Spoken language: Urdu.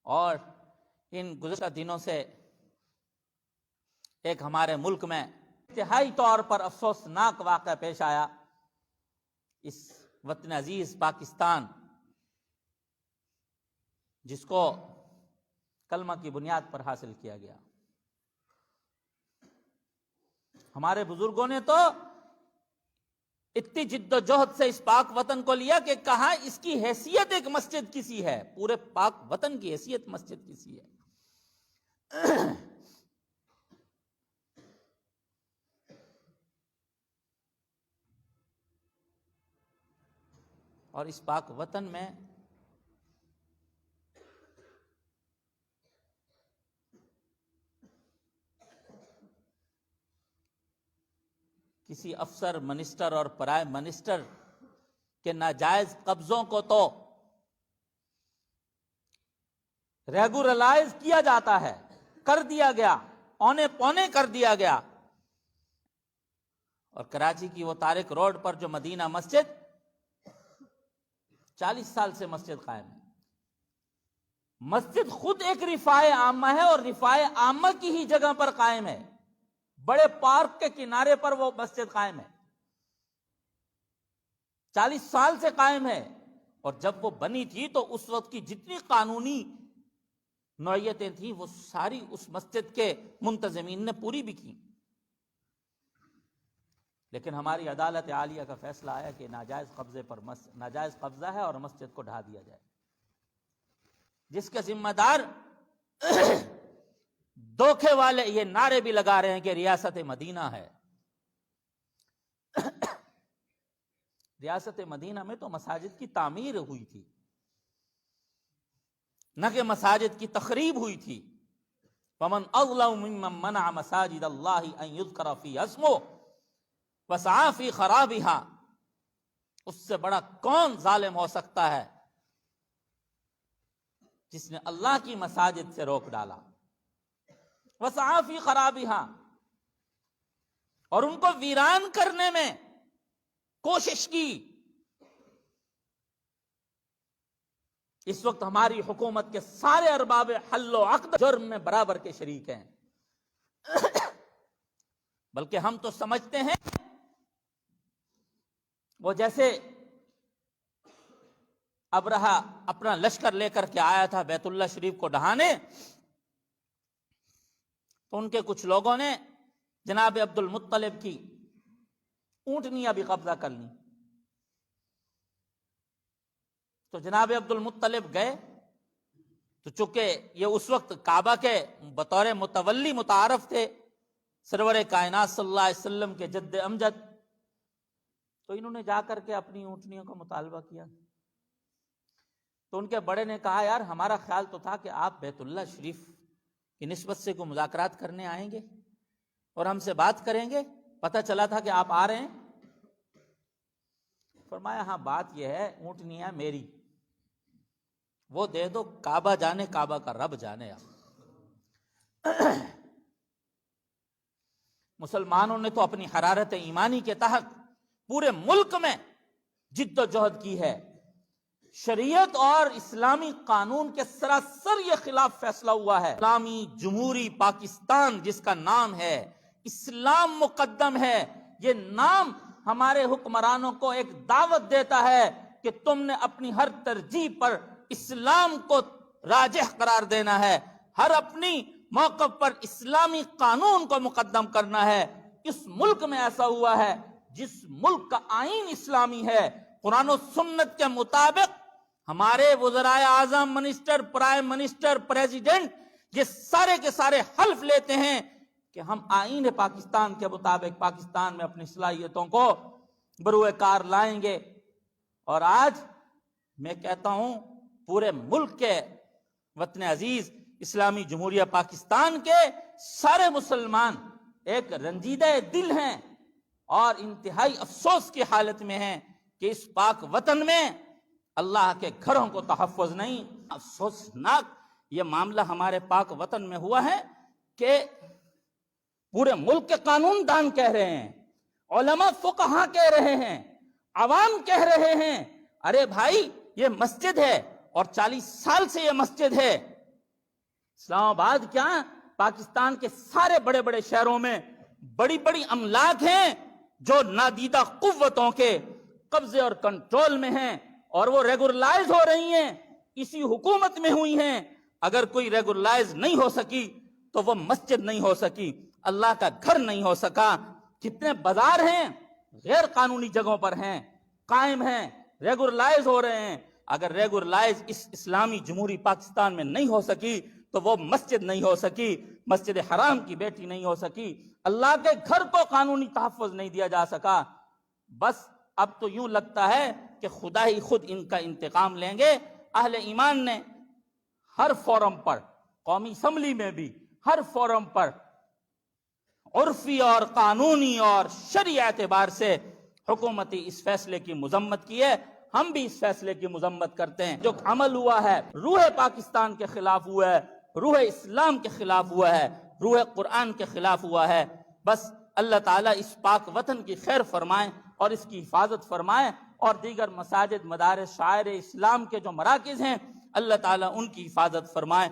اور ان گزشتہ دنوں سے ایک ہمارے ملک میں انتہائی طور پر افسوسناک واقعہ پیش آیا۔ اس وطن عزیز پاکستان، جس کو کلمہ کی بنیاد پر حاصل کیا گیا، ہمارے بزرگوں نے تو اتنی جد و جہد سے اس پاک وطن کو لیا کہ کہا اس کی حیثیت ایک مسجد کسی ہے، پورے پاک وطن کی حیثیت مسجد کسی ہے۔ اور اس پاک وطن میں کسی افسر، منسٹر اور پرائم منسٹر کے ناجائز قبضوں کو تو ریگولرائز کیا جاتا ہے، کر دیا گیا، اونے پونے کر دیا گیا۔ اور کراچی کی وہ طارق روڈ پر جو مدینہ مسجد 40 سال سے مسجد قائم ہے، مسجد خود ایک رفاع عامہ ہے اور رفاع عامہ کی ہی جگہ پر قائم ہے، بڑے پارک کے کنارے پر وہ مسجد قائم ہے، 40 سال سے قائم ہے۔ اور جب وہ بنی تھی تو اس وقت کی جتنی قانونی نوعیتیں تھیں وہ ساری اس مسجد کے منتظمین نے پوری بھی کی، لیکن ہماری عدالت عالیہ کا فیصلہ آیا کہ ناجائز قبضے پر ناجائز قبضہ ہے اور مسجد کو ڈھا دیا جائے، جس کے ذمہ دار دھوکے والے یہ نعرے بھی لگا رہے ہیں کہ ریاست مدینہ ہے۔ ریاست مدینہ میں تو مساجد کی تعمیر ہوئی تھی، نہ کہ مساجد کی تخریب ہوئی تھی۔ فمن اظلم ممن منع مساجد اللہ ان یذکر فی اسمہ وسعی فی خرابہا، اس سے بڑا کون ظالم ہو سکتا ہے جس نے اللہ کی مساجد سے روک ڈالا، وسعی فی خرابہا، اور ان کو ویران کرنے میں کوشش کی۔ اس وقت ہماری حکومت کے سارے ارباب حل و عقد جرم میں برابر کے شریک ہیں، بلکہ ہم تو سمجھتے ہیں وہ جیسے ابرہہ اپنا لشکر لے کر کے آیا تھا بیت اللہ شریف کو ڈھانے، تو ان کے کچھ لوگوں نے جناب عبد المطلب کی اونٹنیاں بھی قبضہ کر لیں۔ تو جناب عبد المطلب گئے، تو چونکہ یہ اس وقت کعبہ کے بطور متولی متعارف تھے، سرور کائنات صلی اللہ علیہ وسلم کے جد امجد، تو انہوں نے جا کر کے اپنی اونٹنیوں کا مطالبہ کیا۔ تو ان کے بڑے نے کہا یار ہمارا خیال تو تھا کہ آپ بیت اللہ شریف کی نسبت سے کوئی مذاکرات کرنے آئیں گے اور ہم سے بات کریں گے، پتہ چلا تھا کہ آپ آ رہے ہیں۔ فرمایا ہاں بات یہ ہے اونٹنیاں میری، وہ دے دو، کعبہ جانے کعبہ کا رب جانے۔ مسلمانوں نے تو اپنی حرارت ایمانی کے تحت پورے ملک میں جد و جہد کی ہے، شریعت اور اسلامی قانون کے سراسر یہ خلاف فیصلہ ہوا ہے۔ اسلامی جمہوری پاکستان جس کا نام ہے، اسلام مقدم ہے، یہ نام ہمارے حکمرانوں کو ایک دعوت دیتا ہے کہ تم نے اپنی ہر ترجیح پر اسلام کو راجح قرار دینا ہے، ہر اپنی موقف پر اسلامی قانون کو مقدم کرنا ہے۔ اس ملک میں ایسا ہوا ہے جس ملک کا آئین اسلامی ہے، قرآن و سنت کے مطابق ہمارے وزرائے اعظم، منسٹر، پرائم منسٹر، پریزیڈنٹ یہ سارے کے سارے حلف لیتے ہیں کہ ہم آئین پاکستان کے مطابق پاکستان میں اپنی صلاحیتوں کو بروئے کار لائیں گے۔ اور آج میں کہتا ہوں پورے ملک کے وطن عزیز اسلامی جمہوریہ پاکستان کے سارے مسلمان ایک رنجیدہ دل ہیں اور انتہائی افسوس کی حالت میں ہیں کہ اس پاک وطن میں اللہ کے گھروں کو تحفظ نہیں۔ افسوسناک یہ معاملہ ہمارے پاک وطن میں ہوا ہے کہ پورے ملک کے قانون دان کہہ رہے ہیں، علماء فقہاء کہہ رہے ہیں، عوام کہہ رہے ہیں ارے بھائی یہ مسجد ہے اور 40 سال سے یہ مسجد ہے، اسلام آباد کیا، پاکستان کے سارے بڑے بڑے شہروں میں بڑی بڑی املاک ہیں جو نادیدہ قوتوں کے قبضے اور کنٹرول میں ہیں، اور وہ ریگولائز ہو رہی ہیں، اسی حکومت میں ہوئی ہیں۔ اگر کوئی ریگولائز نہیں ہو سکی تو وہ مسجد نہیں ہو سکی، اللہ کا گھر نہیں ہو سکا۔ کتنے بازار ہیں غیر قانونی جگہوں پر ہیں، قائم ہیں، ریگولائز ہو رہے ہیں۔ اگر ریگولائز اس اسلامی جمہوری پاکستان میں نہیں ہو سکی تو وہ مسجد نہیں ہو سکی، مسجد حرام کی بیٹی نہیں ہو سکی، اللہ کے گھر کو قانونی تحفظ نہیں دیا جا سکا۔ بس اب تو یوں لگتا ہے کہ خدا ہی خود ان کا انتقام لیں گے۔ اہل ایمان نے ہر فورم پر، قومی اسمبلی میں بھی ہر فورم پر عرفی اور قانونی اور شرعی اعتبار سے حکومتی اس فیصلے کی مذمت کی ہے۔ ہم بھی اس فیصلے کی مذمت کرتے ہیں۔ جو عمل ہوا ہے روح پاکستان کے خلاف ہوا ہے، روح اسلام کے خلاف ہوا ہے، روح قرآن کے خلاف ہوا ہے۔ بس اللہ تعالیٰ اس پاک وطن کی خیر فرمائے اور اس کی حفاظت فرمائے، اور دیگر مساجد، مدارس، شعائر اسلام کے جو مراکز ہیں اللہ تعالیٰ ان کی حفاظت فرمائے۔